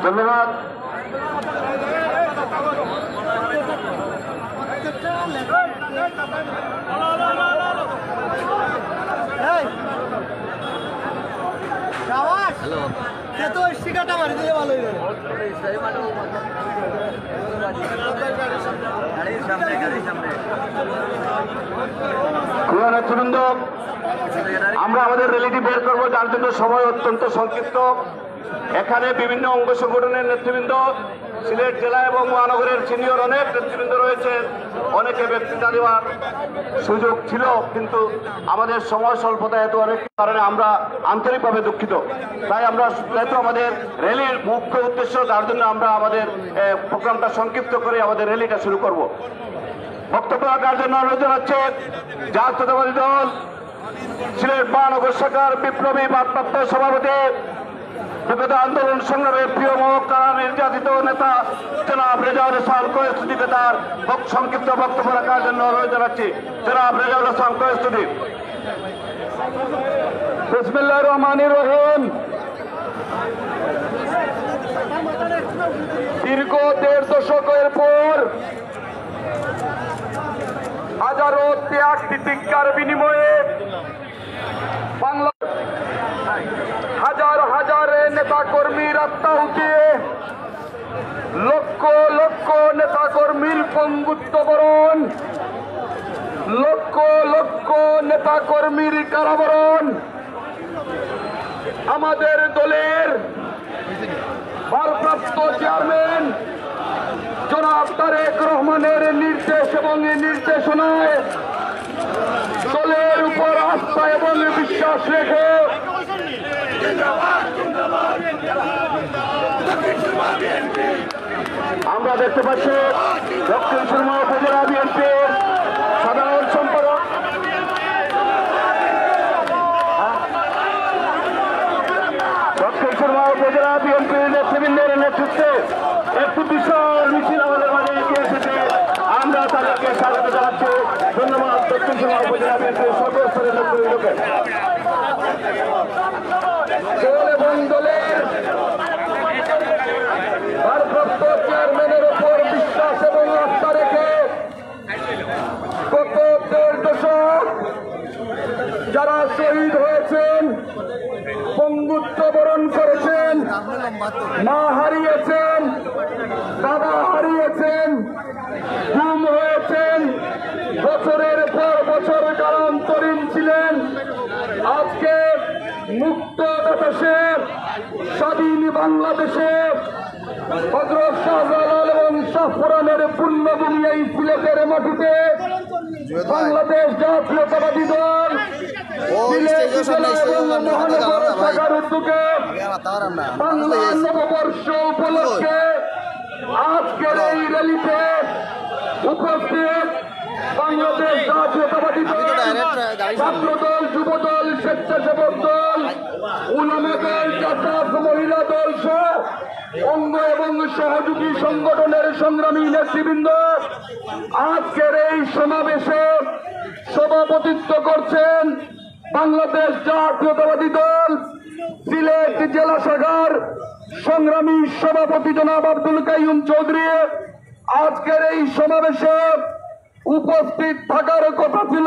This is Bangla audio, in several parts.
ধন্যবাদ। নেতৃবৃন্দ, আমরা আমাদের র্যালিটি বের করবো, যার জন্য সময় অত্যন্ত সংক্ষিপ্ত। এখানে বিভিন্ন অঙ্গ সংগঠনের নেতৃবৃন্দ, সিলেট জেলা এবং মহানগরের সিনিয়র অনেক নেতৃবৃন্দ রয়েছে। অনেকে বক্তৃতা দেওয়ার সুযোগ ছিল, কিন্তু আমাদের সময় স্বল্পতা এত অনেক কারণে আমরা আন্তরিকভাবে দুঃখিত। তাই আমরা যেহেতু আমাদের র্যালির মুখ্য উদ্দেশ্য, তার জন্য আমরা আমাদের প্রোগ্রামটা সংক্ষিপ্ত করে আমাদের র্যালিটা শুরু করব। বক্তব্য রাখার জন্য অনুরোধ জানাচ্ছে জাতীয়তাবাদী দল সিলেট মহানগর শাখার বিপ্লবী ভারপ্রাপ্ত সভাপতি, বিগত আন্দোলন সংগ্রামের প্রিয় কারা নির্যাতিত নেতা জনাব রেজাউল হাসান কয়েস্তুতি তার সংক্ষিপ্ত বক্তব্য রাখার জন্য অনুরোধ জানাচ্ছি। জনাব রেজাউল হাসান কয়েস্তুতি। বিসমিল্লাহির রহমানির রহিম। দীর্ঘ 1.5 দশকের পর হাজারো ত্যাগ তিতিক্ষার বিনিময়ে বাংলা হাজার হাজার নেতা কর্মীর আত্মাহুতি, লক্ষ লক্ষ নেতা কর্মীর পঙ্গুত্ব বরণ, লক্ষ লক্ষ নেতা কর্মীর কারাবরণ, আমাদের দলের ভারপ্রাপ্ত চেয়ারম্যান জনাব তারেক রহমানের নির্দেশ এবং নির্দেশনায় দলের উপর আস্থা এবং বিশ্বাস রেখে আমরা দেখতে পাচ্ছি দক্ষিণ সুরমা উপজেলা বিএনপির সাধারণ সম্পাদক দক্ষিণ সুরমা উপজেলা বিএনপির নেতৃবৃন্দের নেতৃত্বে একটু বিশাল মিছিল আমাদের মাঝে এগিয়ে এসেছে। আমরা তাদেরকে স্বাগত জানাচ্ছি। ধন্যবাদ দক্ষিণ সুরমা উপজেলা বিএনপির সর্বস্তরের নেতৃবৃন্দকে। দল এবং দলের ভারপ্রাপ্ত চেয়ারম্যানের উপর বিশ্বাস এবং আস্থা রেখে গত 1.5 দশক যারা শহীদ হয়েছেন, পঙ্গুত্ব বরণ করেছেন, মা হারিয়েছেন, বাবা হারিয়েছেন, গুম হয়েছেন, বছরের পর বছর কারান্তরীণ ছিলেন, আজকে মুক্ত বাতাসে স্বাধীন বাংলাদেশে হযরত শাহজালাল এবং শাহপুরানের পূর্ণভূমি এই সিলেটের মাটিতে বাংলাদেশ জাতীয়তাবাদী দল সিলেট জেলা এবং মহানগর শাখার উদ্যোগে বাংলা নববর্ষ উপলক্ষে আজকের এই র্যালিতে উপস্থিত বাংলাদেশ জাতীয়তাবাদী দল, ছাত্র দল, যুব দল, স্বেচ্ছাসেবক দল, উলামা দল, জাসাস মহিলা দল সহ অঙ্গ এবং সহযোগী সংগঠনের সংগ্রামী নেতৃবৃন্দ আজকের এই সমাবেশে সভাপতিত্ব করছেন বাংলাদেশ জাতীয়তাবাদী দল সিলেট জেলা শাখার সংগ্রামী সভাপতি জনাব আব্দুল কাইয়ুম চৌধুরী। আজকের এই সমাবেশে উপস্থিত থাকার কথা ছিল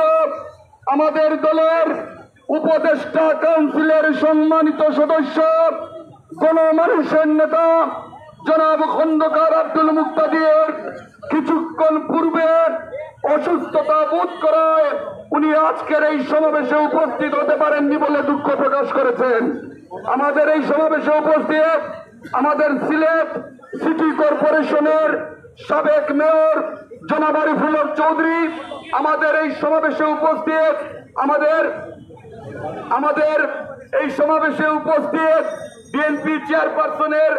আমাদের দলের উপদেষ্টা কাউন্সিলের সম্মানিত সদস্য, গণমানুষের নেতা জনাব খন্দকার আব্দুল মুক্তাদির। কিছুক্ষণ পূর্বে অসুস্থতা বোধ করায় উনি আজকের এই সমাবেশে উপস্থিত হতে পারেননি বলে দুঃখ প্রকাশ করেছেন। আমাদের এই সমাবেশে উপস্থিত আমাদের সিলেট সিটি কর্পোরেশনের সাবেক মেয়র জনাব আরিফুল হক চৌধুরী, আমাদের এই সমাবেশে উপস্থিত আমাদের এই সমাবেশে উপস্থিত বিএনপি চেয়ারপারসনের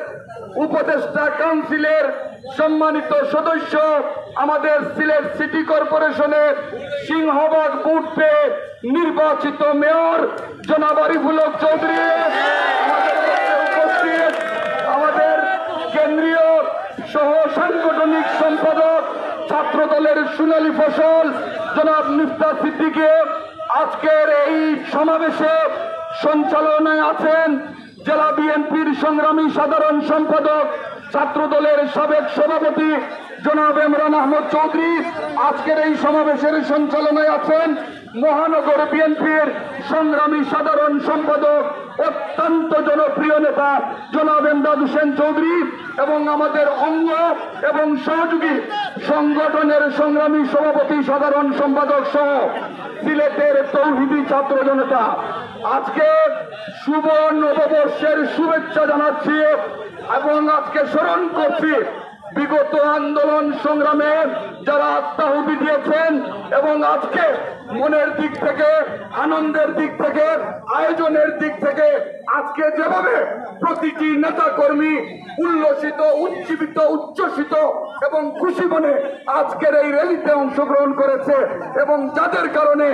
উপদেষ্টা কাউন্সিলের সম্মানিত সদস্য, আমাদের সিলেট সিটি কর্পোরেশনের সিংহবাগ বুথে নির্বাচিত মেয়র জনাব আরিফুল হক চৌধুরী, উপস্থিত আমাদের কেন্দ্রীয় সহ সাংগঠনিক সম্পাদক ছাত্র দলের সোনালী ফসল জনাব মিফতা সিদ্দিকী। আজকের এই সমাবেশে সঞ্চালনায় আছেন জেলা বিএনপির সংগ্রামী সাধারণ সম্পাদক, ছাত্রদলের সাবেক সভাপতি জনাব ইমরান আহমদ চৌধুরী আজকের এই সমাবেশের সঞ্চালনায় আছেন। মহানগর বিএনপির সংগ্রামী সাধারণ সম্পাদক, অত্যন্ত জনপ্রিয় নেতা জনাব এমদাদ হোসেন চৌধুরী এবং আমাদের অঙ্গ এবং সহযোগী সংগঠনের সংগ্রামী সভাপতি সাধারণ সম্পাদক সহ সিলেটের তৌহিদি ছাত্র জনতা আজকে শুভ নববর্ষের শুভেচ্ছা জানাচ্ছি এবং আজকে স্মরণ করছি বিগত আন্দোলন সংগ্রামে যারা আত্মাহুতি দিয়েছেন এবং আজকে মনের দিক থেকে, আনন্দের দিক থেকে, আয়োজনের দিক থেকে আজকে যেভাবে প্রতিটি নেতা কর্মী উল্লসিত, উজ্জীবিত, উচ্ছ্বসিত এবং খুশি মনে আজকের এই র্যালিতে অংশগ্রহণ করেছে এবং যাদের কারণে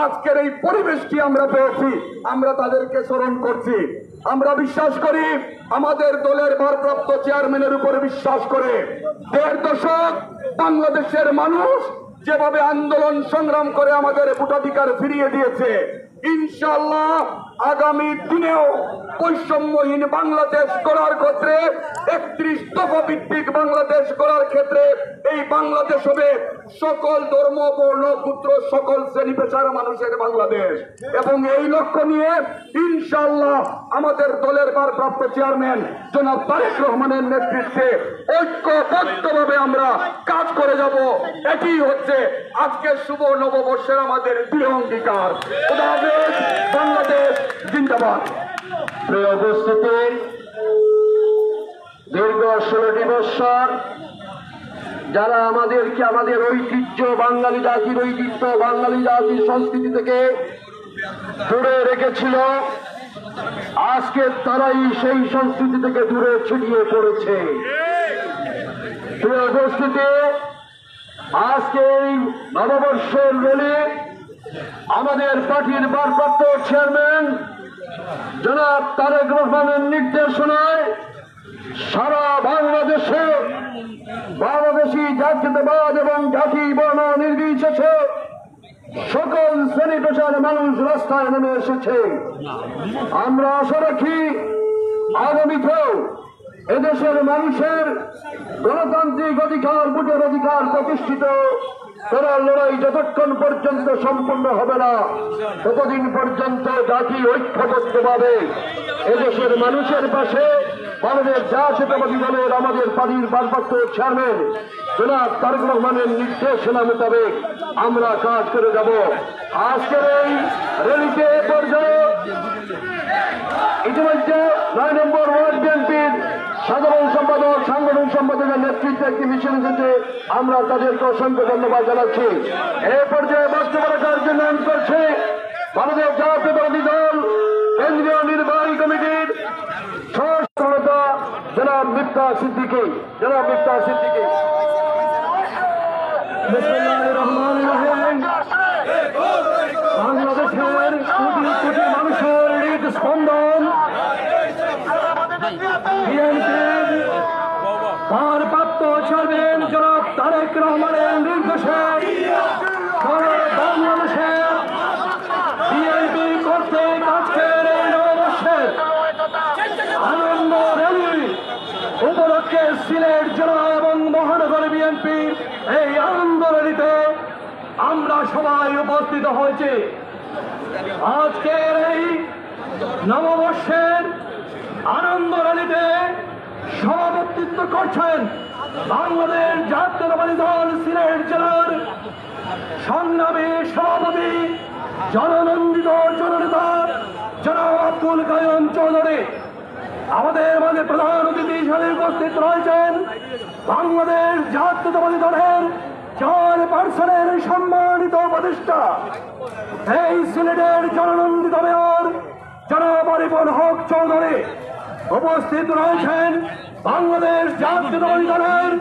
আজকের এই পরিবেশটি আমরা পেয়েছি, আমরা তাদেরকে স্মরণ করছি। আমরা বিশ্বাস করি, আমাদের দলের ভারপ্রাপ্ত চেয়ারম্যানের উপরে বিশ্বাস করে 1.5 দশক বাংলাদেশের মানুষ যেভাবে আন্দোলন সংগ্রাম করে আমাদের ভোটাধিকার ফিরিয়ে দিয়েছে, ইনশাআল্লাহ আগামী দিনেও বৈষম্যহীন বাংলাদেশ গড়ার ক্ষেত্রে, 31 দফা ভিত্তিক বাংলাদেশ গড়ার ক্ষেত্রে এই বাংলাদেশ হবে সকল ধর্ম, বর্ণ, পুত্র, সকল শ্রেণী পেশার মানুষের বাংলাদেশ। এবং এই লক্ষ্য নিয়ে ইনশাআল্লাহ আমাদের দলের ভারপ্রাপ্ত চেয়ারম্যান জনাব তারেক রহমানের নেতৃত্বে ঐক্যবদ্ধভাবে আমরা কাজ করে যাব। এটি হচ্ছে আজকে শুভ নববর্ষের আমাদের দৃঢ় অঙ্গীকার। খোদা হাফেজ, বাংলাদেশ জিন্দাবাদ। প্রিয় উপস্থিতি, দীর্ঘ 16টি বৎসর যারা আমাদেরকে আমাদের ঐতিহ্য, বাঙালি জাতির ঐতিহ্য, বাঙালি জাতির সংস্কৃতি থেকে দূরে রেখেছিল, আজকে তারাই সেই সংস্কৃতি থেকে দূরে ছিটিয়ে পড়েছে। প্রিয় উপস্থিতি, আজকে এই নববর্ষের র্যালি আমাদের পার্টির ভারপ্রাপ্ত চেয়ারম্যান জনাব তারেক রহমানের নির্দেশনায় সারা বাংলাদেশে বাংলাদেশি জাতীয়তাবাদ এবং জাতি বর্ণ নির্বিশেষে সকল শ্রেণী পেশার মানুষ রাস্তায় নেমে এসেছে। আমরা আশা রাখি আগামীতেও এদেশের মানুষের গণতান্ত্রিক অধিকার, ভোটের অধিকার প্রতিষ্ঠিত করার লড়াই যতক্ষণ পর্যন্ত সম্পূর্ণ হবে না, ততদিন পর্যন্ত জাতি ঐক্যবদ্ধভাবে এদেশের মানুষের পাশে বাংলাদেশ জাতীয়তাবাদী দলের আমাদের পার্টির ভারপ্রাপ্ত চেয়ারম্যান জনাব তারেক রহমানের নির্দেশনা মোতাবেক আমরা কাজ করে যাব। আজকের এই র্যালিতে পর্যায়ে ইতিমধ্যে 9 নম্বর ওয়ার্ড বিএনপির সাধারণ সম্পাদক, সাংগঠনিক সম্পাদকের নেতৃত্বে একটি মিছিল এসেছে, আমরা তাদেরকে অসংখ্য ধন্যবাদ জানাচ্ছি। এই পর্যায়ে বক্তব্য রাখার জন্য আমি করছি বাংলাদেশ জাতীয়তাবাদী দল কেন্দ্রীয় নির্বাহী কমিটির সহসভাপতি জনাব মিফতাহ সিদ্দিকী। জনাব মিফতাহ সিদ্দিকী। বিসমিল্লাহির রহমানির রহিম। বাংলাদেশের কোটি কোটি মানুষের হৃদস্পন্দন বিএনপির ভারপ্রাপ্ত চেয়ারম্যান জনাব তারেক রহমানের নির্দেশে সারা বাংলাদেশে বিএনপি কর্তৃক আজকের এই নববর্ষের আনন্দ র্যালি উপলক্ষে সিলেট জেলা এবং মহানগর বিএনপির এই আনন্দ র্যালিতে আমরা সবাই উপস্থিত হয়েছি। আজকের এই নববর্ষের আনন্দ র্যালিতে সভাপতিত্ব করছেন বাংলাদেশ জাতীয়তাবাদী দল সিলেট জেলার সংগ্রামী সভাপতি, জননন্দিত জননেতা জনাব আব্দুল কাইয়ুম চৌধুরী। আমাদের মাঝে প্রধান অতিথি হিসেবে উপস্থিত রয়েছেন বাংলাদেশ জাতীয়তাবাদী দলের 4% সম্মানিত উপদেষ্টা, এই সিলেটের জননন্দিত মেয়র জনাব আরিফুল হক চৌধুরী। উপস্থিত রয়েছেন বাংলাদেশ জাতীয়তাবাদী দলের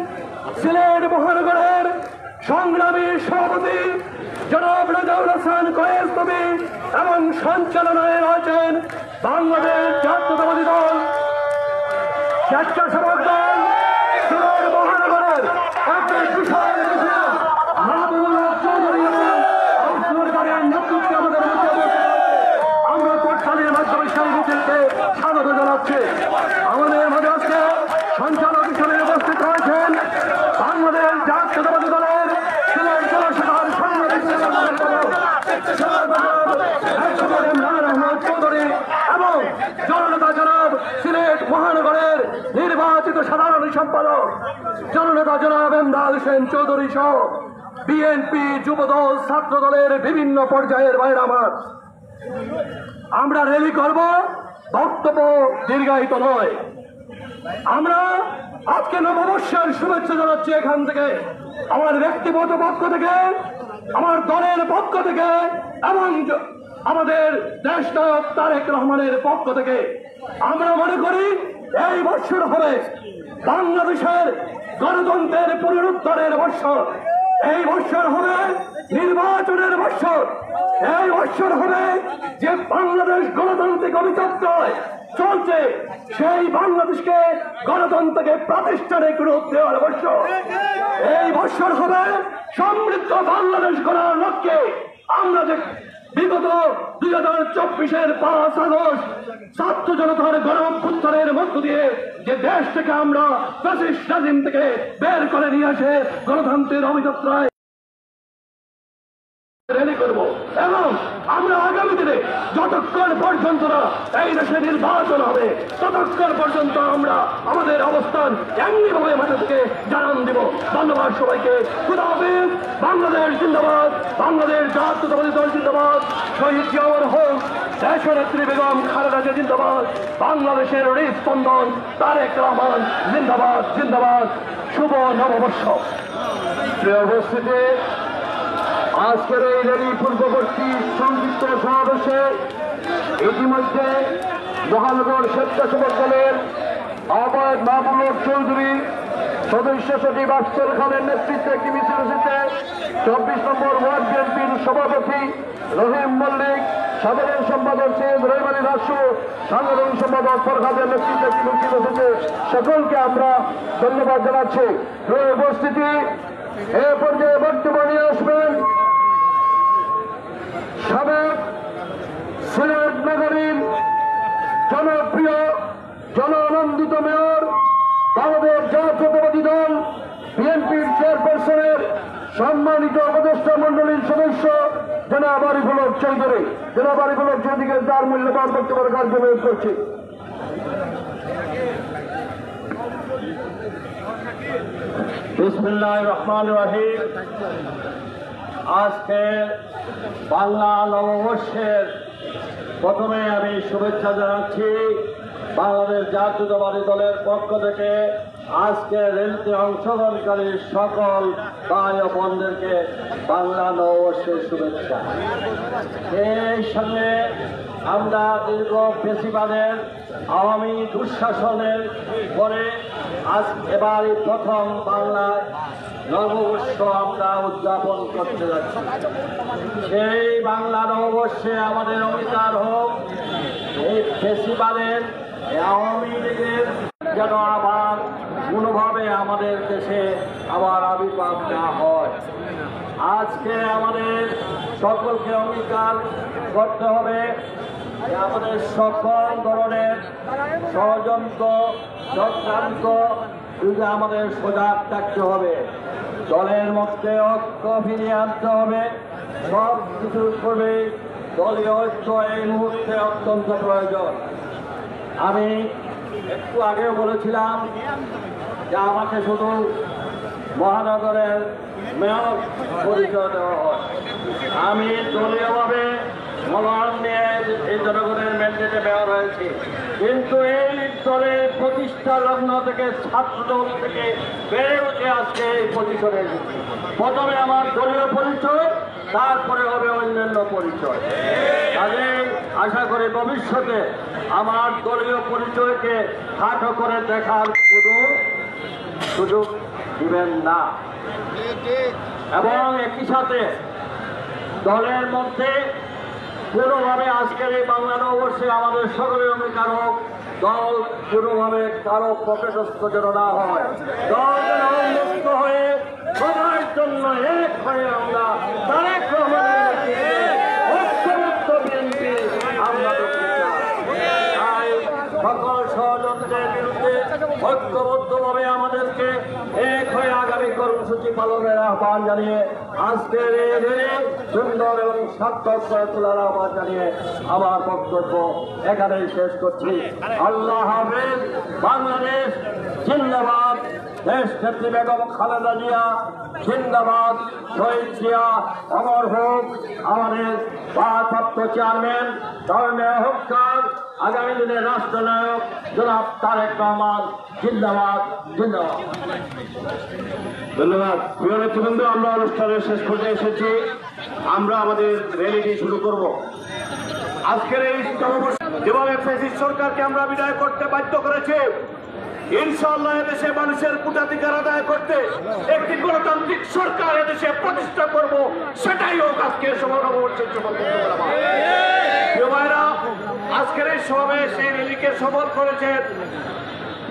সিলেট মহানগরের সংগ্রামী সভাপতি জনাব রাজাউল হাসান কয়েস্তবী এবং সঞ্চালনায় রয়েছেন বাংলাদেশ জাতীয়তাবাদী দল স্বেচ্ছাসেবক দল সিলেট মহানগরের বিশাল মাহবুবুল হক চৌধুরী এবং সরকারের নেতৃত্বে আমাদের মধ্যে আমরা কোটখালীর মাধ্যমে সেই মিছিলকে স্বাগত জানাচ্ছি। জানাচ্ছি। আমাদের মাঝে আজকে সঞ্চালক হিসেবে উপস্থিত রয়েছেন বাংলাদেশ জাতীয়তাবাদী দলের সিলেট জেলা শাখার সাংগঠনিক চৌধুরী এবং জননেতা জনাব সিলেট মহানগরের নির্বাচিত সাধারণ সম্পাদক জননেতা জনাব এমদাদ হোসেন চৌধুরী সহ বিএনপি যুবদল ছাত্র দলের বিভিন্ন পর্যায়ের বাইরে আমরা র্যালি করব, বক্তব্য দীর্ঘায়িত নয়। আমরা আজকে নববর্ষের শুভেচ্ছা জানাচ্ছি এখান থেকে, আমার ব্যক্তিগত পক্ষ থেকে, আমার দলের পক্ষ থেকে এবং আমাদের দেশ নায়ক তারেক রহমানের পক্ষ থেকে। আমরা মনে করি এই বৎসর হবে বাংলাদেশের গণতন্ত্রের পুনরুদ্ধারের বৎসর। এই বৎসর হবে নির্বাচনের বৎসর। এই বৎসর হবে যে বাংলাদেশ গণতান্ত্রিক অভিযাত্রায় চলছে সেই বাংলাদেশকে গণতন্ত্রকে প্রাতিষ্ঠানিক রূপ দেওয়ার বৎসর। এই বৎসর হবে সমৃদ্ধ বাংলাদেশ গড়ার লক্ষ্যে আমরা যে বিগত 2024-এর 5 আগস্ট ছাত্র জনতার গণঅভ্যুত্থানের মধ্য দিয়ে যে দেশ থেকে আমরা ফ্যাসিস্ট রেজিম থেকে বের করে নিয়ে আসে গণতন্ত্রের অভিযাত্রায় র্যালি করব এবং আমরা আগামী দিনে যতক্ষণ পর্যন্ত না এই দেশে নির্বাচন হবে ততক্ষণ পর্যন্ত আমরা আমাদের অবস্থান এমনিভাবে মাঠে থেকে জানান দিব। ধন্যবাদ সবাইকে। খুদা হাফেজ। বাংলাদেশ জিন্দাবাদ, বাংলাদেশ জাতীয়তাবাদী দল জিন্দাবাদ, শহীদ জিয়াউর হোক, দেশনেত্রী বেগম খালেদা জিয়া জিন্দাবাদ, বাংলাদেশের হৃদস্পন্দন তারেক রহমান জিন্দাবাদ জিন্দাবাদ। শুভ নববর্ষ। প্রিয় উপস্থিতি, আজকের এই র্যালি পূর্ববর্তী সংযুক্ত সমাবেশে ইতিমধ্যে মহানগর স্বেচ্ছাসেবক দলের আহ্বায়ক মাহবুব চৌধুরী, সদস্য সচিব আফসর খানের নেতৃত্বে একটি মিছিল এসেছে। 24 নম্বর ওয়ার্ড বিএনপির সভাপতি রহিম মল্লিক, সাধারণ সম্পাদক সৈয়দ রহিম আলী রাসু, সাধারণ সম্পাদক ফরহাদের নেতৃত্বে একটি মিছিল এসেছে। সকলকে আমরা ধন্যবাদ জানাচ্ছি। প্রিয় উপস্থিতি, এ পর্যায়ে বক্তব্য নিয়ে আসবেন সাবেক সিলেট নগরীর জনপ্রিয় জনআনন্দিত মেয়র, বাংলাদেশ জাতীয়তাবাদী দল বিএনপির চেয়ারপারসনের সম্মানিত উপদেষ্টা মন্ডলীর সদস্য জনাব আরিফুল হক চৌধুরী। জনাব আরিফুল হক চৌধুরীকে তার মূল্যবান বক্তব্য রাখার জন্য অনুরোধ করছি। বিসমিল্লাহির রহমানির রহিম। আজকে বাংলা নববর্ষের প্রথমে আমি শুভেচ্ছা জানাচ্ছি বাংলাদেশ জাতীয়তাবাদী দলের পক্ষ থেকে। আজকে র্যালিতে অংশগ্রহণকারী সকল ভাই ও বোনদেরকে বাংলা নববর্ষের শুভেচ্ছা। এই সঙ্গে আমরা দীর্ঘ ফেসিবাদের আওয়ামী দুঃশাসনের পরে এবারই প্রথম বাংলায় নববর্ষ আমরা উদযাপন করতে যাচ্ছি। সেই বাংলা নববর্ষে আমাদের অঙ্গীকার হোক এই ফেসিবাদের আওয়ামী লীগের যেন আবার কোনোভাবে আমাদের দেশে আবার আবির্ভাব না হয়। আজকে আমাদের সকলকে অঙ্গীকার করতে হবে যে আমাদের সকল ধরনের ষড়যন্ত্র চক্রান্ত যুগে আমাদের সজাগ থাকতে হবে। দলের মধ্যে ঐক্য ফিরিয়ে আনতে হবে। সব কিছুর পূর্বে দলীয় ঐক্য এই মুহূর্তে অত্যন্ত প্রয়োজন। আমি একটু আগেও বলেছিলাম যে আমাকে শুধু মহানগরের মেয়র পরিচয় দেওয়া হয়। আমি দলীয়ভাবে মনোনয়ন নিয়ে এই জনগণের ম্যান্ডেটে মেয়র হয়েছি, কিন্তু এই দলের প্রতিষ্ঠা লগ্ন থেকে ছাত্রদল থেকে বেড়ে উঠে আজকে এই পজিশনে এসেছি। প্রথমে আমার দলীয় পরিচয়, তারপরে হবে অন্যান্য পরিচয়। কাজেই আশা করি ভবিষ্যতে আমার দলীয় পরিচয়কে খাটো করে দেখার কোনো সুযোগ দিবেন না। এবং একই সাথে দলের মধ্যে কোনোভাবে আজকের এই বাংলা নববর্ষে আমাদের সকলের অঙ্গীকার হোক দল কোনোভাবে কারো পকেটস্থ যেন না হয়। দল যেন উন্মুক্ত হয়ে সবার জন্য এক হয়ে আমরা তারেক রহমানের ঐক্যবদ্ধ বিএনপি আমরা দেখতে চাই। তাই সকল ষড়যন্ত্রের বিরুদ্ধে ঐক্যবদ্ধভাবে আমাদেরকে এক হয়ে আগামী কর্মসূচি পালনের আহ্বান জানিয়ে আজকের এই র্যালি সুন্দর এবং সার্থক করে তোলার আহ্বান জানিয়ে আমার বক্তব্য এখানেই শেষ করছি। আল্লাহ হাফেজ। বাংলাদেশ জিন্দাবাদ। দেশ নেত্রী বেগম খালেদা জিয়া জিন্দাবাদ। শহীদ জিয়া অমর হোক। আমাদের ভারপ্রাপ্ত চেয়ারম্যান ধর্মের হক্কার আগামী দিনের রাষ্ট্রনায়ক জনাব তারেক রহমান জিন্দাবাদ জিন্দাবাদ। ধন্যবাদ। প্রিয় নেতৃবৃন্দ, আমরা অনুষ্ঠানের শেষ পর্যায়ে এসেছি। আমরা আমাদের র্যালিটি শুরু করব। আজকের এই যেভাবে ফ্যাসিস্ট সরকারকে আমরা বিদায় করতে বাধ্য করেছে, ইনশাআল্লাহ এদেশে মানুষের ভোটাধিকার আদায় করতে একটি গণতান্ত্রিক সরকার এদেশে প্রতিষ্ঠা করব, সেটাই হোক আজকের সমাবেশের ভাইরা। আজকের এই সমাবেশ এই র্যালিকে সফল করেছেন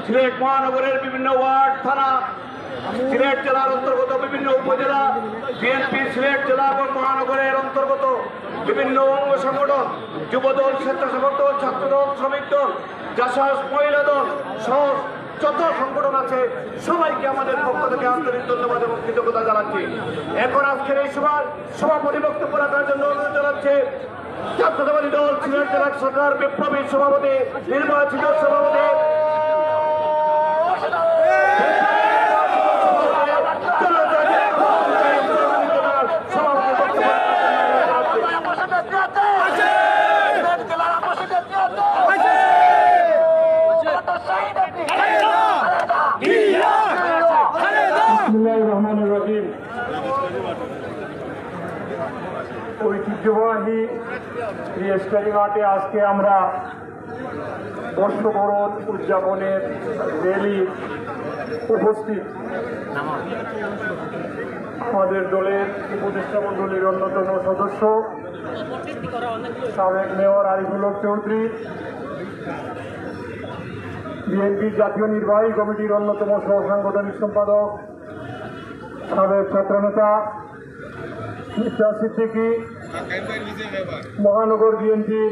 সিলেট মহানগরের বিভিন্ন ওয়ার্ড, থানা, সিলেট জেলার অন্তর্গত বিভিন্ন উপজেলা, বিএনপি সিলেট জেলা এবং মহানগরের অন্তর্গত বিভিন্ন অঙ্গ সংগঠন, যুবদল, স্বেচ্ছাসেবক দল, ছাত্রদল, শ্রমিক দল, জাসাস, মহিলা দল সহ যত সংগঠন আছে সবাইকে আমাদের পক্ষ থেকে আন্তরিক ধন্যবাদ এবং কৃতজ্ঞতা জানাচ্ছি। এখন আজকের এই সভার সভাপতি বক্তব্য রাখার জন্য অনুরোধ জানাচ্ছে জাতীয়তাবাদী দল সিলেট জেলা শাখার বিপ্লবী সভাপতি, নির্বাচিত সভাপতি ঐতিহ্যবাহী রিয়েস্টারি মাঠে আজকে আমরা বর্ষবরণ উদযাপনের র্যালি উপস্থিত। আমাদের দলের উপদেষ্টা মণ্ডলীর অন্যতম সদস্য সাবেক মেয়র আরিফুল হক চৌধুরী, বিএনপির জাতীয় নির্বাহী কমিটির অন্যতম সহ সাংগঠনিক সম্পাদক সাবেক ছাত্রনেতা মির্জা সিদ্দিকী, মহানগর বিএনপির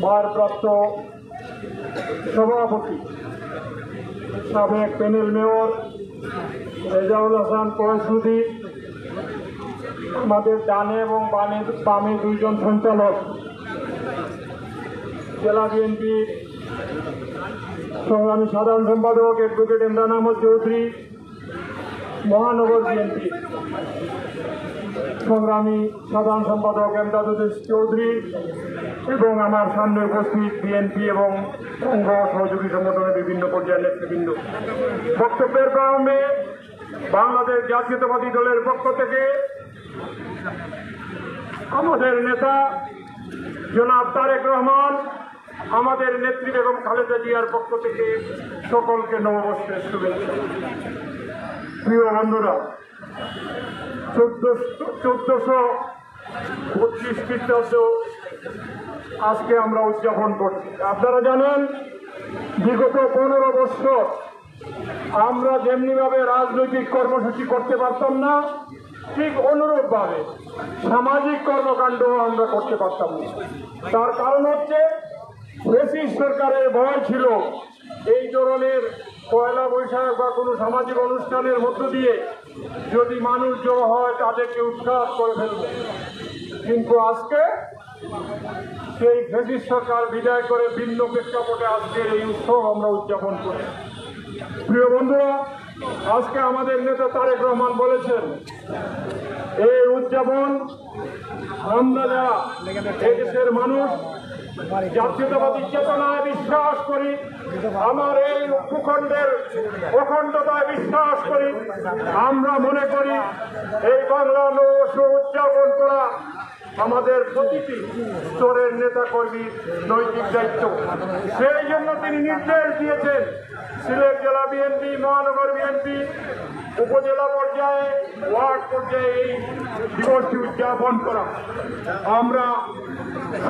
ভারপ্রাপ্ত সভাপতি সাবেক প্যানেল মেয়র রেজাউল হাসান পয়সুদি, আমাদের ডানে এবং বামে দুইজন সঞ্চালক, জেলা বিএনপির সংগ্রামী সাধারণ সম্পাদক অ্যাডভোকেট ইমরান আহমদ চৌধুরী, মহানগর বিএনপি সংগ্রামী সাধারণ সম্পাদক এমদাদুদ্দিন চৌধুরী এবং আমার সামনে উপস্থিত বিএনপি এবং অঙ্গ সহযোগী সংগঠনের বিভিন্ন পর্যায়ের নেতৃবৃন্দ। বক্তব্যের প্রারম্ভে বাংলাদেশ জাতীয়তাবাদী দলের পক্ষ থেকে আমাদের নেতা জনাব তারেক রহমান, আমাদের নেত্রী বেগম খালেদা জিয়ার পক্ষ থেকে সকলকে নববর্ষের শুভেচ্ছা। প্রিয় বন্ধুরা, 1432 খ্রিস্টাব্দ আজকে আমরা উদযাপন করছি। আপনারা জানেন বিগত 15 বছর আমরা যেমনিভাবে রাজনৈতিক কর্মসূচি করতে পারতাম না, ঠিক অনুরূপভাবে সামাজিক কর্মকাণ্ড আমরা করতে পারতাম না। তার কারণ হচ্ছে ফ্যাসিস্ট সরকারের ভয় ছিল এই ধরনের পয়লা বৈশাখ বা কোনো সামাজিক অনুষ্ঠানের মধ্য দিয়ে যদি মানুষ জড়ো হয় তাদেরকে উৎখাত করে ফেলবে। কিন্তু আজকে সেই ফ্যাসিস্ট সরকার বিদায় করে ভিন্ন প্রেক্ষাপটে আজকের এই উৎসব আমরা উদযাপন করি। প্রিয় বন্ধুরা, আজকে আমাদের নেতা তারেক রহমান বলেছেন এই উদযাপন আমরা যারা এদেশের মানুষ জাতীয়তাবাদী চেতনায় বিশ্বাস করি, আমার এই ভূখণ্ডের অখণ্ডতায় বিশ্বাস করি, আমরা মনে করি এই বাংলা নববর্ষ উদযাপন করা আমাদের প্রতিটি স্তরের নেতা কর্মীর নৈতিক দায়িত্ব। সেই জন্য তিনি নির্দেশ দিয়েছেন সিলেট জেলা বিএনপি, মহানগর বিএনপি, উপজেলা পর্যায়ে, ওয়ার্ড পর্যায়ে এই দিবসটি উদযাপন করা। আমরা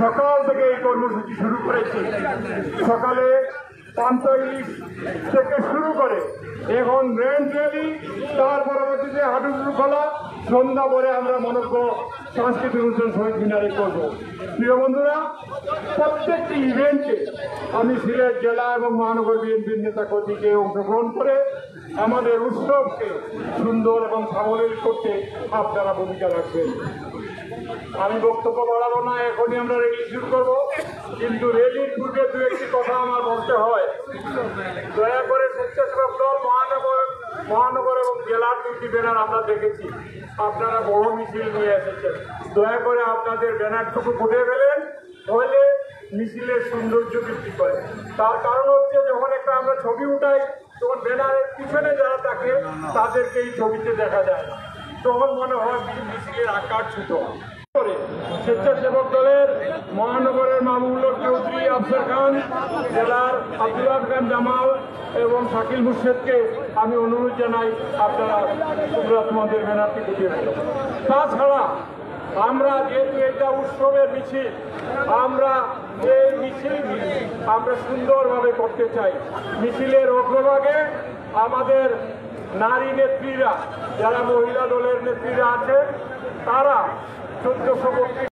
সকাল থেকে এই কর্মসূচি শুরু করেছি। সকালে পান্তাইশ থেকে শুরু করে এখন র্যান্ড র্যালি, তার পরবর্তীতে হাঁটুটু খোলা, সন্ধ্যা পরে আমরা মনোজ্ঞ সাংস্কৃতিক অনুষ্ঠান শহীদ মিনারে করব। প্রিয় বন্ধুরা, প্রত্যেকটি ইভেন্টে আমি সিলেট জেলা এবং মহানগর বিএনপির নেতা কর্মীকে অংশগ্রহণ করে আমাদের উৎসবকে সুন্দর এবং সাবলীল করতে আপনারা ভূমিকা রাখবেন। আমি বক্তব্য বাড়াবো না, এখনই আমরা র্যালি শুরু করবো, কিন্তু র্যালির পূর্বে দু একটি কথা আমার বলতে হয়। দয়া করে স্বেচ্ছাসেবক দল মহানগর এবং জেলার দুটি ব্যানার আমরা দেখেছি, আপনারা বড় মিছিল নিয়ে এসেছেন। দয়া করে আপনাদের ব্যানারটুকু ফুটে ফেলেন, হলে মিছিলের সৌন্দর্য বৃদ্ধি করে। তার কারণ হচ্ছে, যখন একটা আমরা ছবি উঠাই তখন ব্যানারের পিছনে যারা থাকে তাদেরকে এই ছবিতে দেখা যায় না, তখন মনে হয় মিছিলের আকার ছোট। স্বেচ্ছাসেবক দলের মহানগরের মামুনুল হক চৌধুরী, আফসার খান, জেলার আব্দুল খান জামাল এবং শাকিল মুর্শেদকে আমি অনুরোধ জানাই, আপনারা তোমাদের ব্যানারটি গুটিয়ে ফেলো। তাছাড়া আমরা যেহেতু এটা উৎসবের মিছিল, আমরা এই মিছিল আমরা সুন্দরভাবে করতে চাই। মিছিলের অগ্রভাগে আমাদের নারী নেত্রীরা, যারা মহিলা দলের নেত্রীরা আছে, তারা 1432